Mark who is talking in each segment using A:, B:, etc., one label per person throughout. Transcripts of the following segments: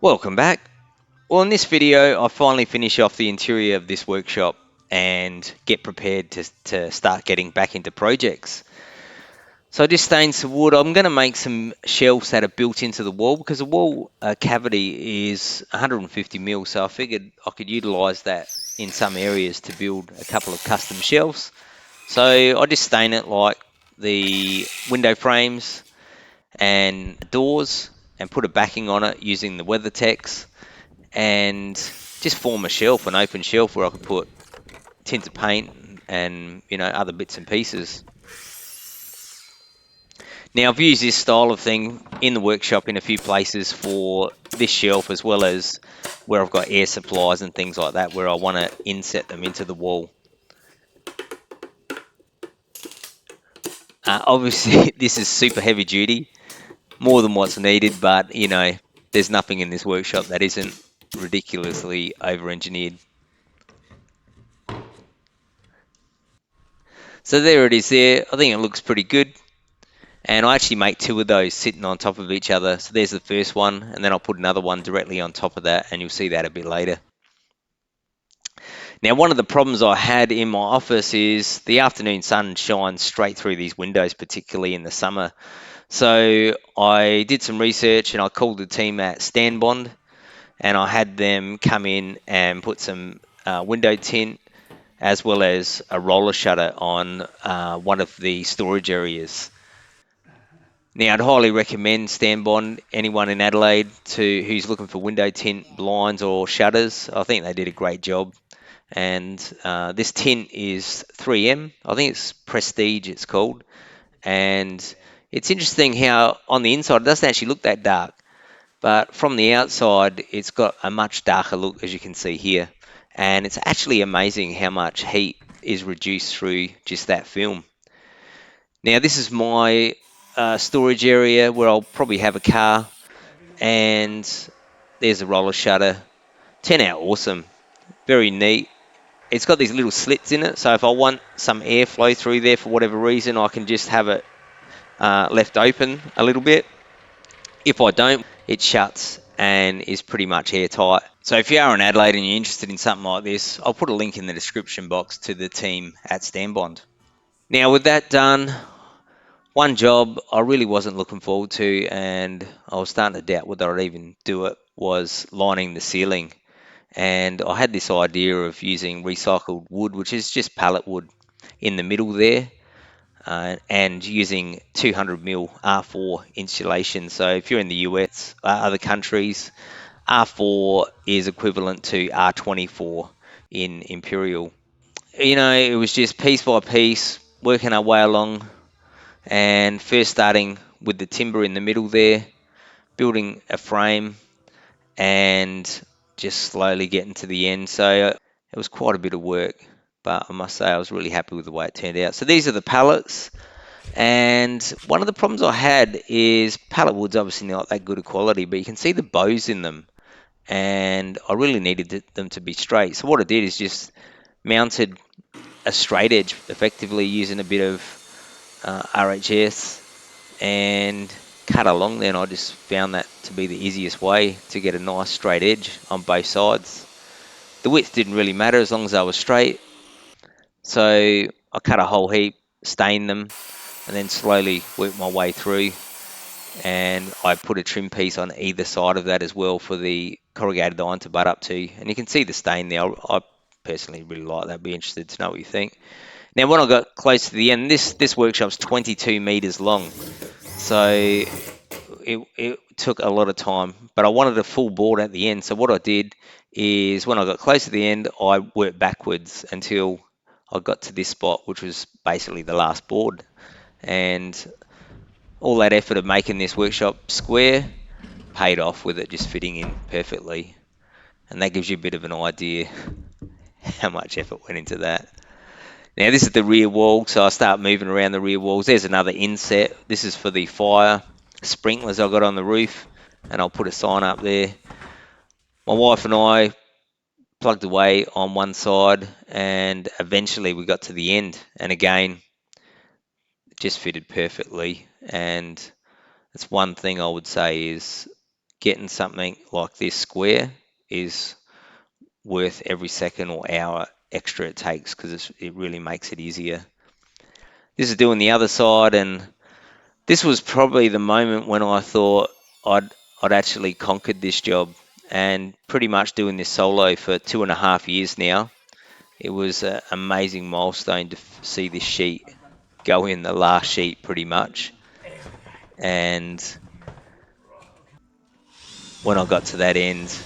A: Welcome back. Well, in this video, I finally finish off the interior of this workshop and get prepared to start getting back into projects. So I just stained some wood. I'm going to make some shelves that are built into the wall because the wall cavity is 150 mil, so I figured I could utilize that in some areas to build a couple of custom shelves. So I just stain it like the window frames and doors and put a backing on it using the WeatherTex and just form a shelf, an open shelf where I could put tins of paint and other bits and pieces. Now I've used this style of thing in the workshop in a few places for this shelf as well as where I've got air supplies and things like that where I want to inset them into the wall. Obviously this is super heavy duty, more than what's needed, but there's nothing in this workshop that isn't ridiculously over engineered. So there it is there. I think it looks pretty good. And I actually make two of those sitting on top of each other. So there's the first one, and then I'll put another one directly on top of that, and you'll see that a bit later. Now, one of the problems I had in my office is the afternoon sun shines straight through these windows, particularly in the summer. So I did some research and I called the team at Stanbond, and I had them come in and put some window tint as well as a roller shutter on one of the storage areas. Now, I'd highly recommend Stanbond, anyone in Adelaide who's looking for window tint, blinds or shutters. I think they did a great job. And this tint is 3M. I think it's Prestige, it's called. And it's interesting how on the inside it doesn't actually look that dark, but from the outside it's got a much darker look, as you can see here. And it's actually amazing how much heat is reduced through just that film. Now, this is my storage area where I'll probably have a car, and there's a roller shutter. Turned out awesome, very neat. It's got these little slits in it, so if I want some airflow through there for whatever reason, I can just have it left open a little bit. If I don't, it shuts and is pretty much airtight. So if you are in Adelaide and you're interested in something like this, I'll put a link in the description box to the team at Stanbond. Now, with that done, one job I really wasn't looking forward to, and I was starting to doubt whether I'd even do it, was lining the ceiling. And I had this idea of using recycled wood, which is just pallet wood, in the middle there, and using 200 mil R4 insulation. So if you're in the US, other countries, R4 is equivalent to R24 in Imperial. It was just piece by piece, working our way along, and first starting with the timber in the middle there, building a frame, and just slowly getting to the end. So it was quite a bit of work, but I must say I was really happy with the way it turned out. So these are the pallets, and one of the problems I had is pallet wood's obviously not that good a quality, but you can see the bows in them, and I really needed them to be straight. So what I did is just mounted a straight edge, effectively using a bit of RHS and cut along there, and I just found that to be the easiest way to get a nice straight edge on both sides. The width didn't really matter as long as I was straight, so I cut a whole heap, stained them, and then slowly worked my way through, and I put a trim piece on either side of that as well for the corrugated iron to butt up to, and you can see the stain there. I personally really like that. Be interested to know what you think. Now, when I got close to the end, this workshop's 22 meters long, so it took a lot of time, but I wanted a full board at the end. So what I did is when I got close to the end, I worked backwards until I got to this spot, which was basically the last board. And all that effort of making this workshop square paid off with it just fitting in perfectly. And that gives you a bit of an idea how much effort went into that. Now this is the rear wall, so I start moving around the rear walls. There's another inset. This is for the fire sprinklers I got on the roof, and I'll put a sign up there. My wife and I plugged away on one side, and eventually we got to the end, and again it just fitted perfectly. And that's one thing I would say is getting something like this square is worth every second or hour extra it takes, because it really makes it easier. This is doing the other side, and this was probably the moment when I thought I'd I'd actually conquered this job, and pretty much doing this solo for 2.5 years now. It was an amazing milestone to see this sheet go in, the last sheet pretty much. And when I got to that end,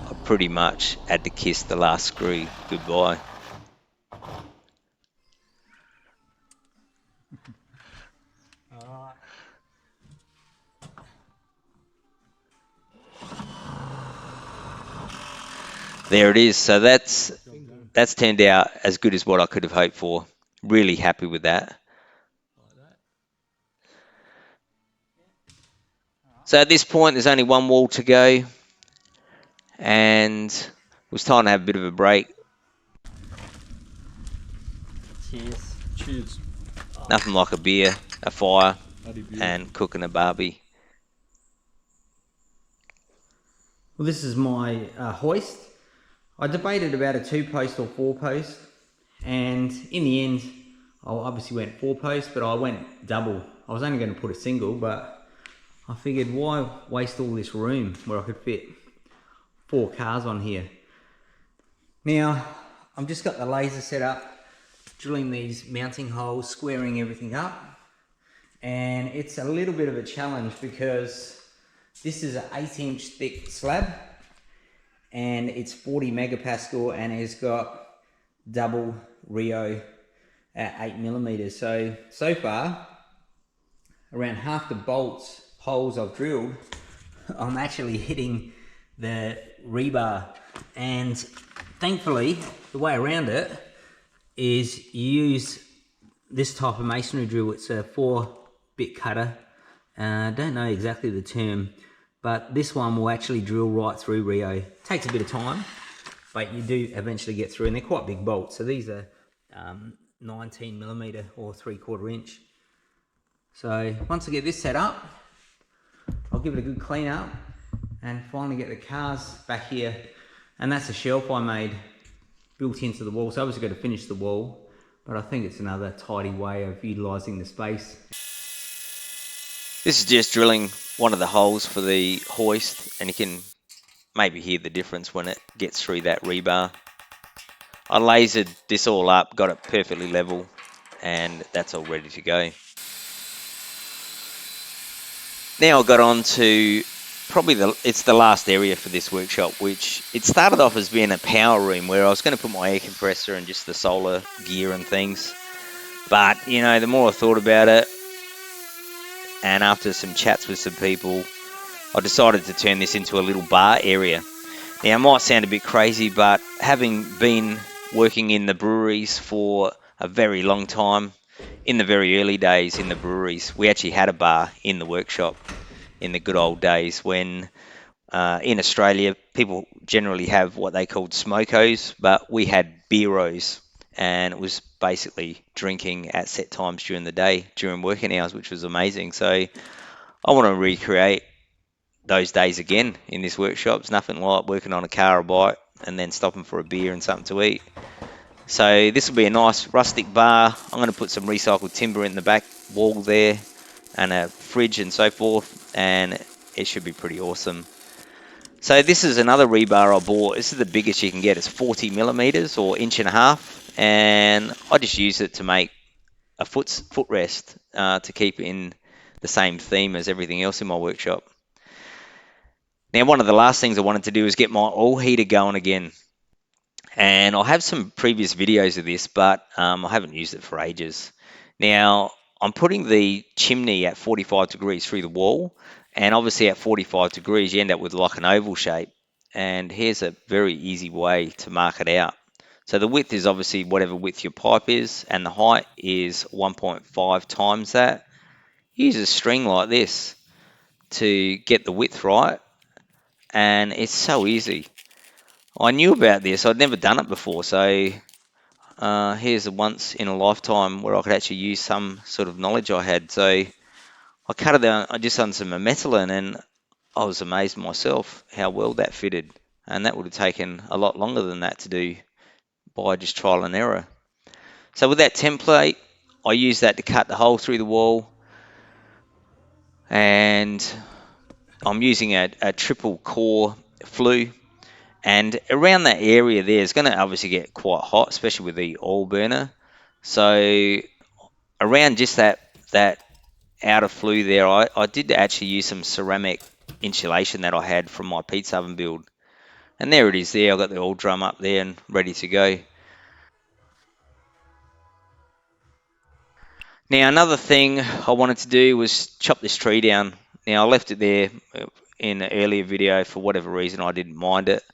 A: I pretty much had to kiss the last screw goodbye. There it is. So that's turned out as good as what I could have hoped for. Really happy with that. So at this point, there's only one wall to go, and it was time to have a bit of a break.
B: Cheers.
C: Cheers.
A: Nothing like a beer, a fire,
C: Bloody beautiful.
A: and cooking a barbie.
B: Well, this is my hoist. I debated about a 2-post or 4-post, and in the end, I obviously went 4-post, but I went double. I was only going to put a single, but I figured why waste all this room where I could fit 4 cars on here. Now, I've just got the laser set up, drilling these mounting holes, squaring everything up, and it's a little bit of a challenge because this is an 8-inch thick slab, and it's 40 megapascal, and it's got double Rio at 8mm. So far, around half the holes I've drilled, I'm actually hitting the rebar, and thankfully the way around it is you use this type of masonry drill. It's a 4-bit cutter. I don't know exactly the term, but this one will actually drill right through Rio. Takes a bit of time, but you do eventually get through, and they're quite big bolts. So these are 19mm or 3/4 inch. So once I get this set up, I'll give it a good clean up and finally get the cars back here. And that's a shelf I made built into the wall. So obviously got to finish the wall, but I think it's another tidy way of utilising the space.
A: This is just drilling one of the holes for the hoist, and you can maybe hear the difference when it gets through that rebar. I lasered this all up, got it perfectly level, and that's all ready to go. Now I got on to probably it's the last area for this workshop, which it started off as being a power room where I was going to put my air compressor and just the solar gear and things. But, you know, the more I thought about it, and after some chats with some people, I decided to turn this into a little bar area. Now, it might sound a bit crazy, but having been working in the breweries for a very long time, in the very early days in the breweries, we actually had a bar in the workshop in the good old days when in Australia people generally have what they called smokos, but we had beeros, and it was basically drinking at set times during the day during working hours, which was amazing. So I want to recreate those days again in this workshop. It's nothing like working on a car or bike and then stopping for a beer and something to eat. So this will be a nice rustic bar. I'm going to put some recycled timber in the back wall there and a fridge and so forth, and it should be pretty awesome. So this is another rebar I bought. This is the biggest you can get. It's 40mm or 1.5 inch, and I just use it to make a footrest to keep it in the same theme as everything else in my workshop. Now, one of the last things I wanted to do is get my oil heater going again. And I have some previous videos of this, but I haven't used it for ages. Now, I'm putting the chimney at 45 degrees through the wall, and obviously at 45 degrees you end up with like an oval shape. And here's a very easy way to mark it out. So the width is obviously whatever width your pipe is, and the height is 1.5 times that. Use a string like this to get the width right, and it's so easy. I knew about this, I'd never done it before, so here's a once in a lifetime where I could actually use some sort of knowledge I had. So I I cut it down, I just done some methylene, and I was amazed myself how well that fitted. And that would have taken a lot longer than that to do by just trial and error. So with that template, I use that to cut the hole through the wall, and I'm using a triple core flue. And around that area there is going to obviously get quite hot, especially with the oil burner. So around just that outer flue there, I did actually use some ceramic insulation that I had from my pizza oven build. And there it is there. I've got the oil drum up there and ready to go. Now, another thing I wanted to do was chop this tree down. Now, I left it there in an earlier video for whatever reason. I didn't mind it,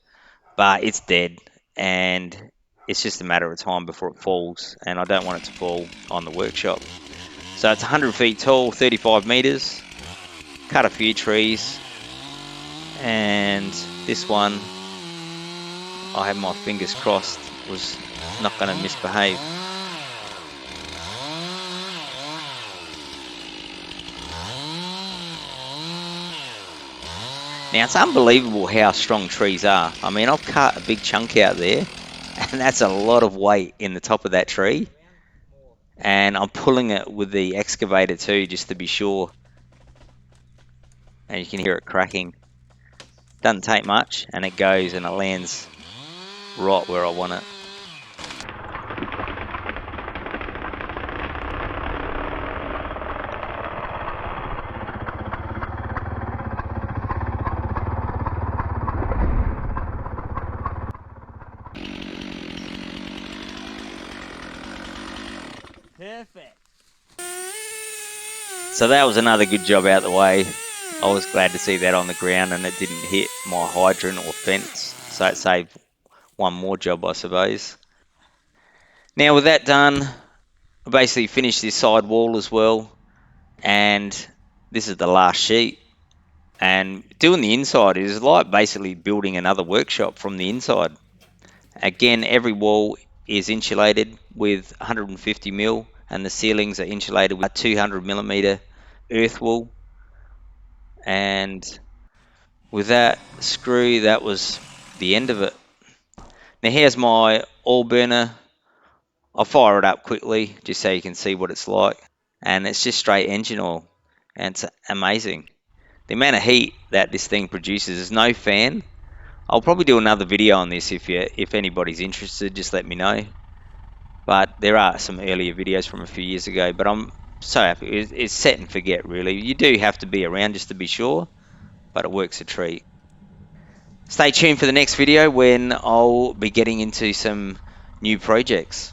A: but it's dead, and it's just a matter of time before it falls, and I don't want it to fall on the workshop. So it's 100 feet tall, 35 meters. Cut a few trees, and this one, I had my fingers crossed, was not going to misbehave. Now, it's unbelievable how strong trees are. I mean, I've cut a big chunk out there, and that's a lot of weight in the top of that tree. And I'm pulling it with the excavator too, just to be sure. And you can hear it cracking. Doesn't take much, and it goes and it lands right where I want it.
B: Perfect.
A: So that was another good job out the way. I was glad to see that on the ground and it didn't hit my hydrant or fence. So it saved one more job, I suppose. Now with that done, I basically finished this side wall as well. And this is the last sheet. And doing the inside is like basically building another workshop from the inside. Again, every wall is insulated with 150 mil, and the ceilings are insulated with a 200 millimeter earth wool. And with that screw, that was the end of it. Now here's my oil burner. I'll fire it up quickly just so you can see what it's like. And it's just straight engine oil, and it's amazing. The amount of heat that this thing produces is no fan. I'll probably do another video on this if anybody's interested, just let me know. But there are some earlier videos from a few years ago, but I'm so happy. It's set and forget, really. You do have to be around just to be sure, but it works a treat. Stay tuned for the next video when I'll be getting into some new projects.